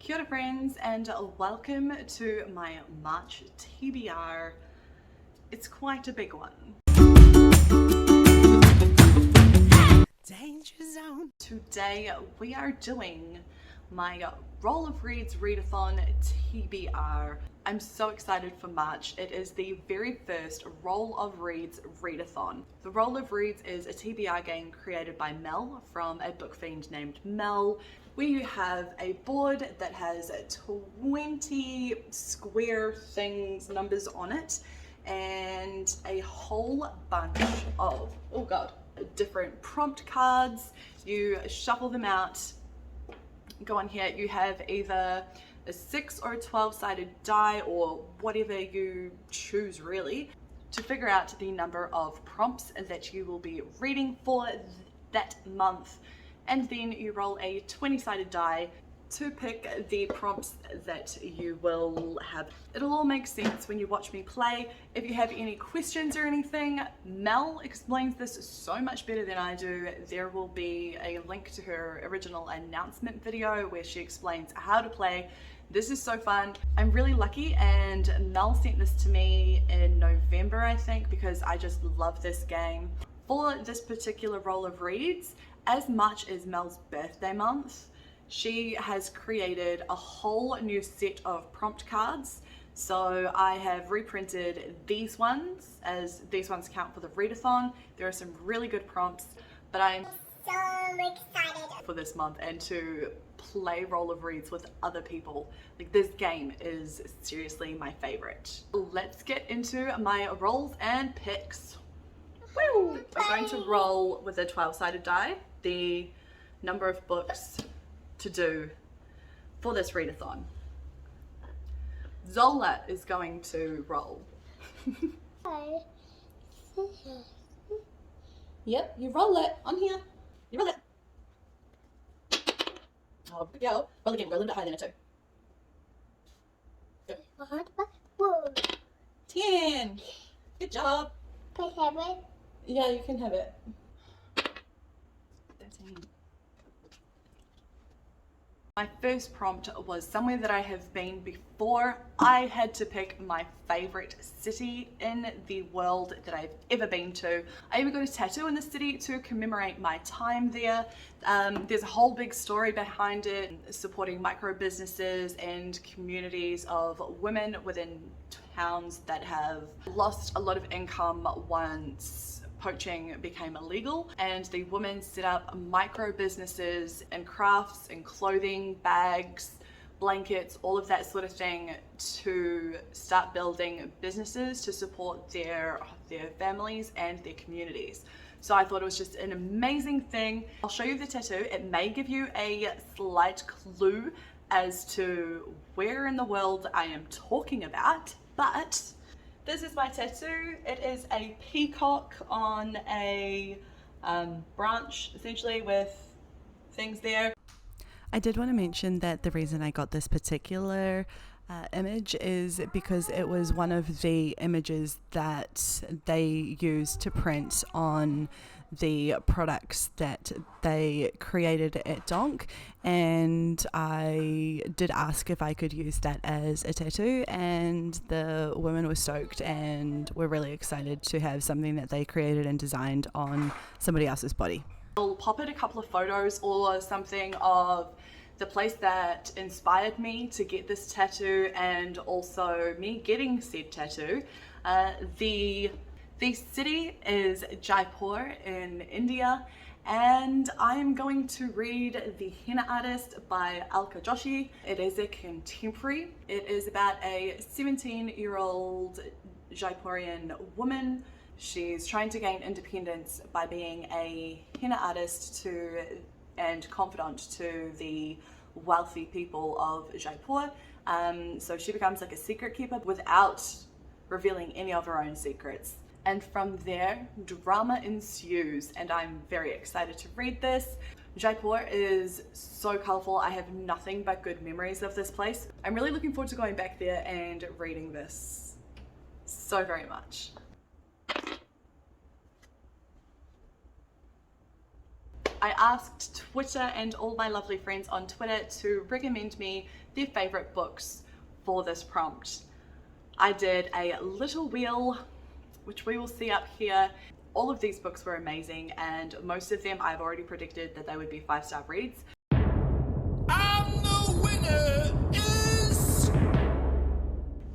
Kia ora friends, and welcome to my March TBR. It's quite a big one. Danger zone. Today we are doing my Roll of Reads Readathon TBR. I'm so excited for March. It is the very first Roll of Reads Readathon. The Roll of Reads is a TBR game created by Mel from a book fiend named Mel, where you have a board that has 20 square things, numbers on it, and a whole bunch of, oh god, different prompt cards. You shuffle them out, go on here, you have either a 6 or a 12-sided die or whatever you choose really to figure out the number of prompts that you will be reading for that month, and then you roll a 20-sided die to pick the prompts that you will have. It'll all make sense when you watch me play. If you have any questions or anything, Mel explains this so much better than I do. There will be a link to her original announcement video where she explains how to play. This is so fun. I'm really lucky, and Mel sent this to me in November, I think, because I just love this game. For this particular Roll of Reads, as March is Mel's birthday month, she has created a whole new set of prompt cards. So I have reprinted these ones, as these ones count for the readathon. There are some really good prompts, but I'm so excited for this month and to play Roll of Reads with other people. Like, this game is seriously my favorite. Let's get into my rolls and picks. Woo! I'm going to roll with a 12-sided die the number of books to do for this readathon. Zola is going to roll. Yep, you roll it on here. You roll it. Oh, good go. Roll again. Roll a little bit higher than a 2. Good. 10. Good job. Can I have it? Yeah, you can have it. 13. My first prompt was somewhere that I have been before. I had to pick my favorite city in the world that I've ever been to. I even got a tattoo in the city to commemorate my time there. There's a whole big story behind it, supporting micro businesses and communities of women within towns that have lost a lot of income once poaching became illegal, and the women set up micro businesses in crafts and clothing, bags, blankets, all of that sort of thing, to start building businesses to support their families and their communities. So I thought it was just an amazing thing. I'll show you the tattoo. It may give you a slight clue as to where in the world I am talking about, but this is my tattoo. It is a peacock on a branch, essentially, with things there. I did want to mention that the reason I got this particular image is because it was one of the images that they used to print on the products that they created at Donk, and I did ask if I could use that as a tattoo, and the women were stoked and were really excited to have something that they created and designed on somebody else's body. I'll pop in a couple of photos or something of the place that inspired me to get this tattoo, and also me getting said tattoo. The city is Jaipur in India, and I'm going to read The Henna Artist by Alka Joshi. It is a contemporary. It is about a 17-year-old Jaipurian woman. She's trying to gain independence by being a henna artist and confidant to the wealthy people of Jaipur. So she becomes like a secret keeper without revealing any of her own secrets. And from there, drama ensues, and I'm very excited to read this. Jaipur is so colourful. I have nothing but good memories of this place. I'm really looking forward to going back there and reading this so very much. I asked Twitter and all my lovely friends on Twitter to recommend me their favorite books for this prompt. I did a little wheel, which we will see up here. All of these books were amazing, and most of them I've already predicted that they would be 5-star reads. And the winner is...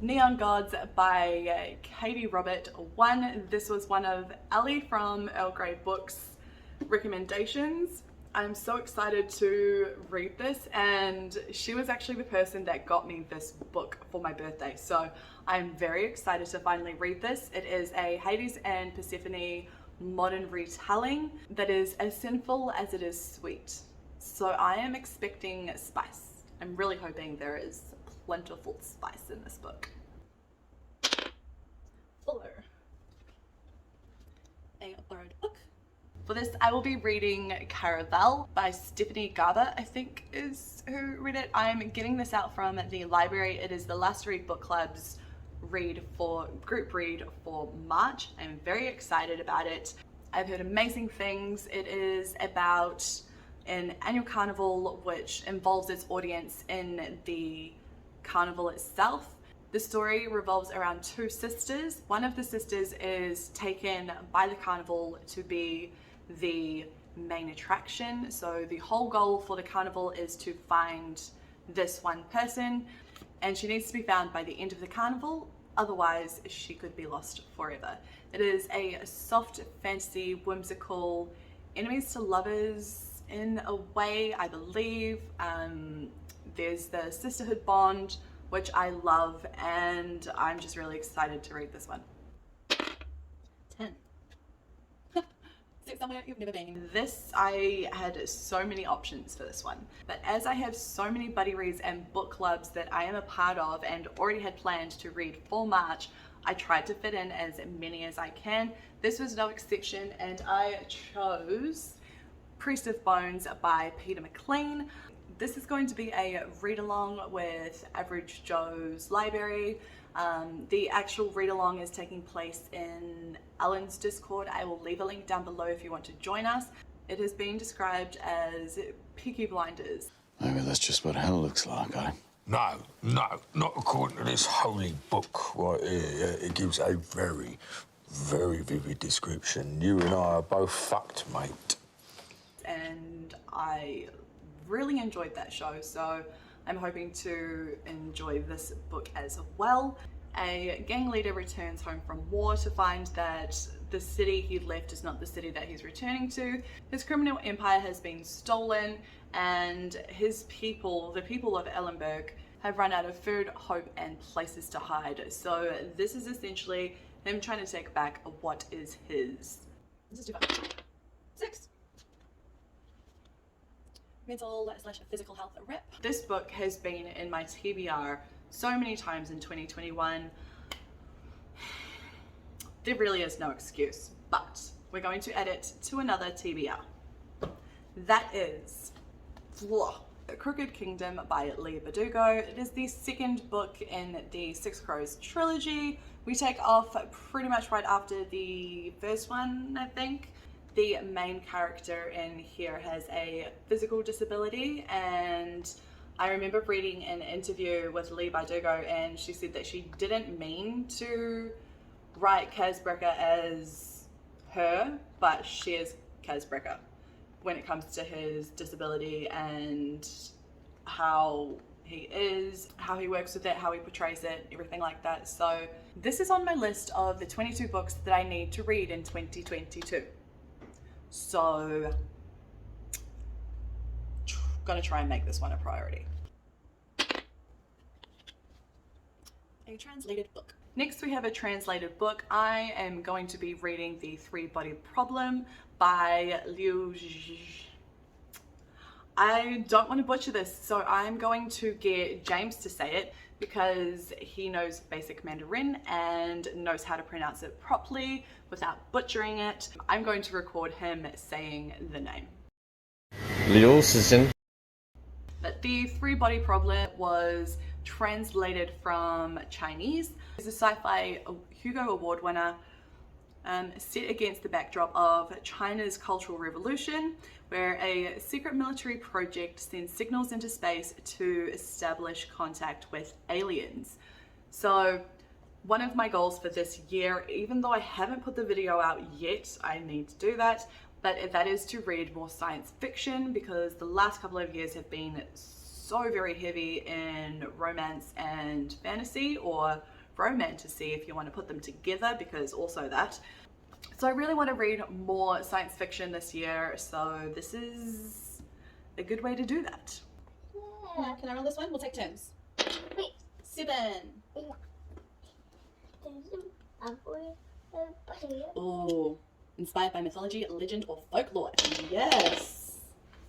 Neon Gods by Katie Robert won. This was one of Ellie from Earl Grey Books recommendations. I'm so excited to read this, and she was actually the person that got me this book for my birthday, so I'm very excited to finally read this. It is a Hades and Persephone modern retelling that is as sinful as it is sweet, so I am expecting spice. I'm really hoping there is plentiful spice in this book. Fuller. A borrowed book. For this, I will be reading Caravel by Stephanie Garber, I think is who read it. I'm getting this out from the library. It is the Last Read Book Club's group read for March. I'm very excited about it. I've heard amazing things. It is about an annual carnival which involves its audience in the carnival itself. The story revolves around two sisters. One of the sisters is taken by the carnival to be the main attraction. So the whole goal for the carnival is to find this one person, and she needs to be found by the end of the carnival, otherwise she could be lost forever. It is a soft fantasy, whimsical, enemies to lovers in a way, I believe. There's the sisterhood bond, which I love, and I'm just really excited to read this one. 10. Somewhere you've never been. This, I had so many options for this one, but as I have so many buddy reads and book clubs that I am a part of and already had planned to read for March, I tried to fit in as many as I can. This was no exception, and I chose Priest of Bones by Peter McLean. This is going to be a read-along with Average Joe's Library. The actual read-along is taking place in Ellen's Discord. I will leave a link down below if you want to join us. It has been described as Peaky Blinders. Maybe that's just what hell looks like, eh? No, not according to this holy book right here. It gives a very, very vivid description. You and I are both fucked, mate. And I really enjoyed that show, so I'm hoping to enjoy this book as well. A gang leader returns home from war to find that the city he left is not the city that he's returning to. His criminal empire has been stolen, and his people, the people of Ellenberg, have run out of food, hope, and places to hide. So this is essentially him trying to take back what is his. This is too fun. 6. Mental / physical health rep. This book has been in my TBR so many times in 2021. There really is no excuse, but we're going to add it to another TBR. That is The Crooked Kingdom by Leigh Bardugo. It is the second book in the Six Crows trilogy. We take off pretty much right after the first one, I think. The main character in here has a physical disability, and I remember reading an interview with Leigh Bardugo, and she said that she didn't mean to write Kaz Brecker as her, but she is Kaz Brecker when it comes to his disability and how he is, how he works with it, how he portrays it, everything like that. So this is on my list of the 22 books that I need to read in 2022. So, gonna try and make this one a priority. A translated book. Next we have a translated book. I am going to be reading The Three-Body Problem by Liu. I don't want to butcher this, so I'm going to get James to say it because he knows basic Mandarin and knows how to pronounce it properly without butchering it. I'm going to record him saying the name. Liu Sishen. But The Three-Body Problem was translated from Chinese. It's a sci-fi Hugo Award winner. set against the backdrop of China's Cultural Revolution, where a secret military project sends signals into space to establish contact with aliens. So one of my goals for this year, even though I haven't put the video out yet, I need to do that, but that is to read more science fiction, because the last couple of years have been so very heavy in romance and fantasy, or romantasy if you want to put them together, because also that. So I really want to read more science fiction this year, so this is a good way to do that. Yeah. Can I roll this one? We'll take turns. Wait. 7. Oh, inspired by mythology, legend, or folklore. Yes.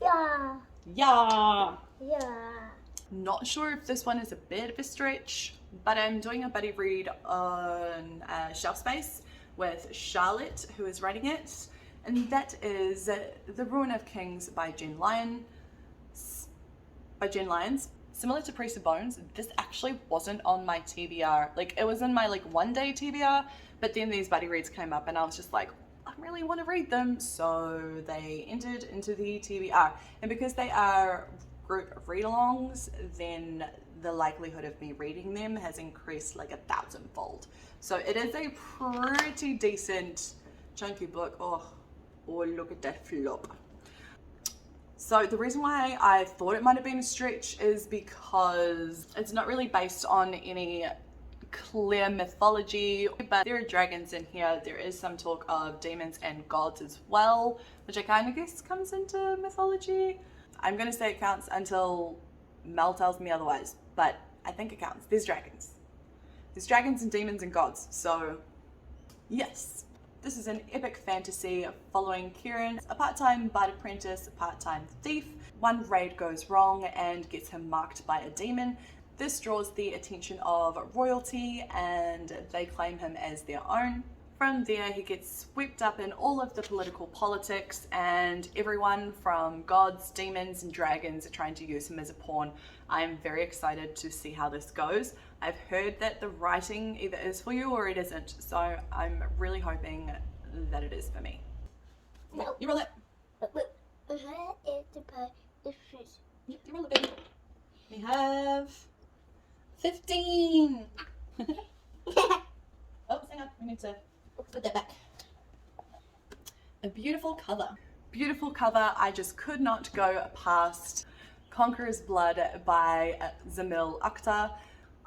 Yeah. Yeah. Yeah. Not sure if this one is a bit of a stretch, but I'm doing a buddy read on Shelf Space with Charlotte, who is writing it, and that is The Ruin of Kings by Jen Lyons. Similar to Priest of Bones, this actually wasn't on my TBR. Like, it was in my like one-day TBR, but then these buddy reads came up and I was just like, I really want to read them, so they entered into the TBR. And because they are group read-alongs, then the likelihood of me reading them has increased like 1,000-fold. So it is a pretty decent chunky book. Oh, look at that flop. So the reason why I thought it might have been a stretch is because it's not really based on any clear mythology, but there are dragons in here. There is some talk of demons and gods as well, which I kind of guess comes into mythology. I'm going to say it counts until Mel tells me otherwise, but I think it counts. There's dragons. There's dragons and demons and gods, so yes. This is an epic fantasy following Kieran, a part-time bard apprentice, a part-time thief. One raid goes wrong and gets him marked by a demon. This draws the attention of royalty and they claim him as their own. From there, he gets swept up in all of the political politics, and everyone from gods, demons, and dragons are trying to use him as a pawn. I'm very excited to see how this goes. I've heard that the writing either is for you or it isn't, so I'm really hoping that it is for me. No. You roll it. Where is the pie? The fish. Yep, you roll it, baby. We have 15. Oh, hang on. We need to put that back. A beautiful cover. Beautiful cover. I just could not go past Conqueror's Blood by Zamil Akhtar.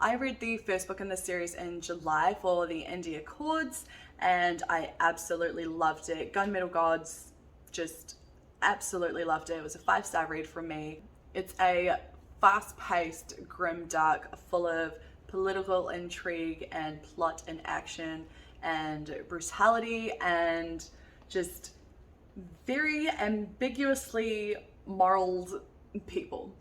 I read the first book in this series in July for the Indie Accords, and I absolutely loved it. Gunmetal Gods, just absolutely loved it. It was a 5-star read from me. It's a fast-paced, grim dark, full of political intrigue and plot and action and brutality and just very ambiguously moral people.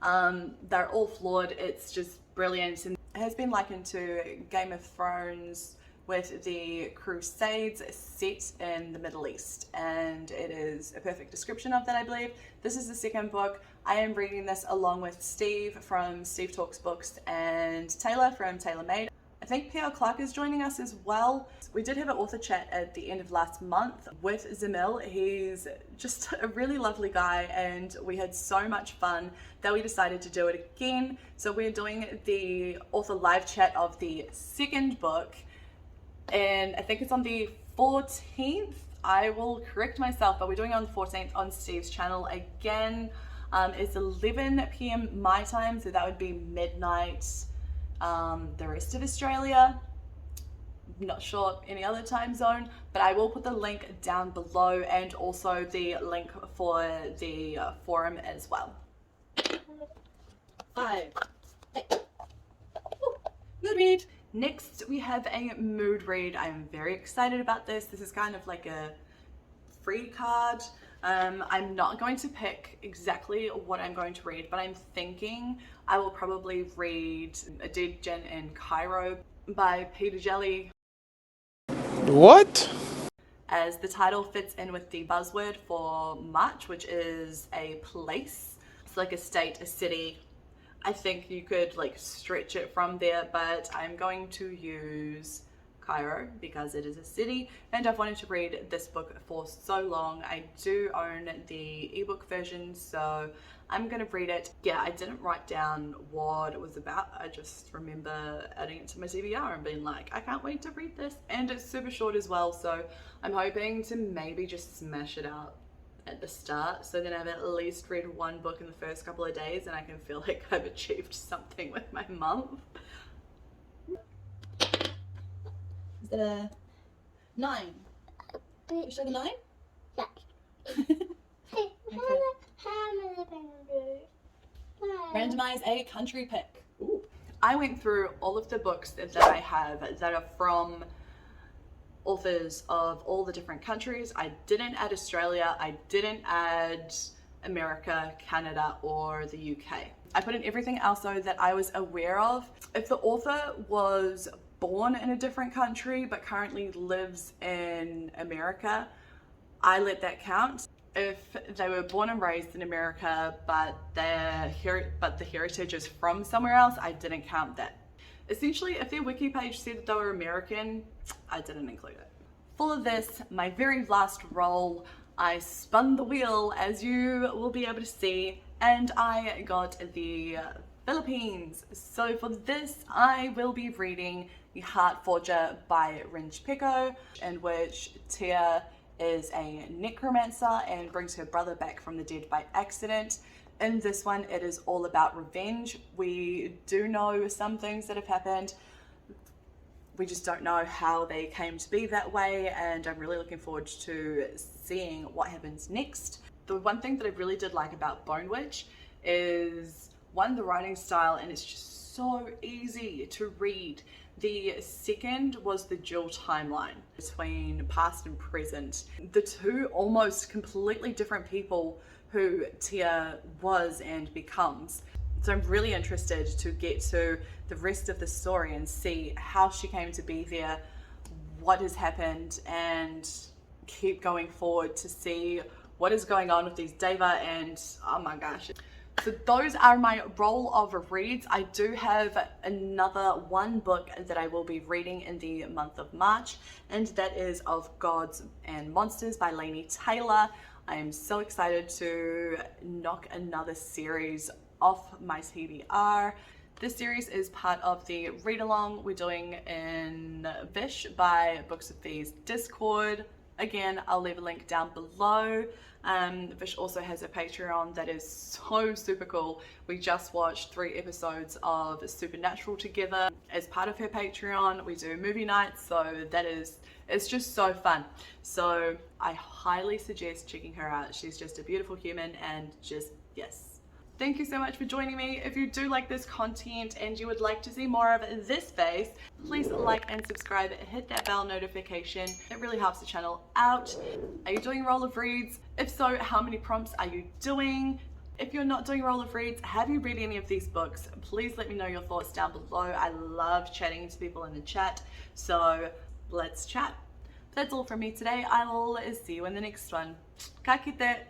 They're all flawed. It's just brilliant, and it has been likened to Game of Thrones with the Crusades set in the Middle East, and it is a perfect description of that, I believe. This is the second book. I am reading this along with Steve from Steve Talks Books and Taylor from Taylor Made. I think P.L. Clark is joining us as well. We did have an author chat at the end of last month with Zamil. He's just a really lovely guy, and we had so much fun that we decided to do it again. So we're doing the author live chat of the second book, and I think it's on the 14th. I will correct myself, but we're doing it on the 14th on Steve's channel again. It's 11 p.m. my time, so that would be midnight the rest of Australia. Not sure any other time zone, but I will put the link down below and also the link for the forum as well. 5. 8. Good read. Next we have a mood read. I'm very excited about this. This is kind of like a free card. I'm not going to pick exactly what I'm going to read, but I'm thinking I will probably read A Dead Gin in Cairo by Peter Jelly. What? As the title fits in with the buzzword for March, which is a place. It's like a state, a city. I think you could like stretch it from there, but I'm going to use Cairo because it is a city and I've wanted to read this book for so long. I do own the ebook version, so I'm gonna read it. Yeah, I didn't write down what it was about. I just remember adding it to my TBR and being like, I can't wait to read this. And it's super short as well, so I'm hoping to maybe just smash it out at the start, so then I've at least read one book in the first couple of days and I can feel like I've achieved something with my month. Is that a 9? You sure the 9? Yeah. Okay. How many fingers? Randomize a country pick. Ooh. I went through all of the books that I have that are from authors of all the different countries. I didn't add Australia, I didn't add America, Canada, or the UK. I put in everything else though that I was aware of. If the author was born in a different country but currently lives in America, I let that count. If they were born and raised in America but the heritage is from somewhere else, I didn't count that. Essentially, if their wiki page said that they were American, I didn't include it. For this, my very last roll, I spun the wheel, as you will be able to see, and I got the Philippines. So for this, I will be reading The Heart Forger by Rinch Peko, in which Tia is a necromancer and brings her brother back from the dead by accident. In this one, it is all about revenge. We do know some things that have happened. We just don't know how they came to be that way, and I'm really looking forward to seeing what happens next. The one thing that I really did like about Bone Witch is, one, the writing style, and it's just so easy to read. The second was the dual timeline between past and present. The two almost completely different people who Tia was and becomes. So I'm really interested to get to the rest of the story and see how she came to be there, what has happened, and keep going forward to see what is going on with these Deva, and oh my gosh. So those are my roll of reads. I do have another one book that I will be reading in the month of March, and that is Of Gods and Monsters by Laini Taylor. I am so excited to knock another series off my TBR. This series is part of the read along we're doing in Vish by Books of Thieves Discord. Again, I'll leave a link down below. Vish also has a Patreon that is so super cool. We just watched 3 episodes of Supernatural together. As part of her Patreon, we do movie nights, so it's just so fun. So I highly suggest checking her out. She's just a beautiful human and just, yes. Thank you so much for joining me. If you do like this content and you would like to see more of this face, please like and subscribe, hit that bell notification. It really helps the channel out. Are you doing Roll of Reads? If so, how many prompts are you doing? If you're not doing Roll of Reads, have you read any of these books? Please let me know your thoughts down below. I love chatting to people in the chat, so let's chat. That's all from me today. I'll see you in the next one. Ka kite.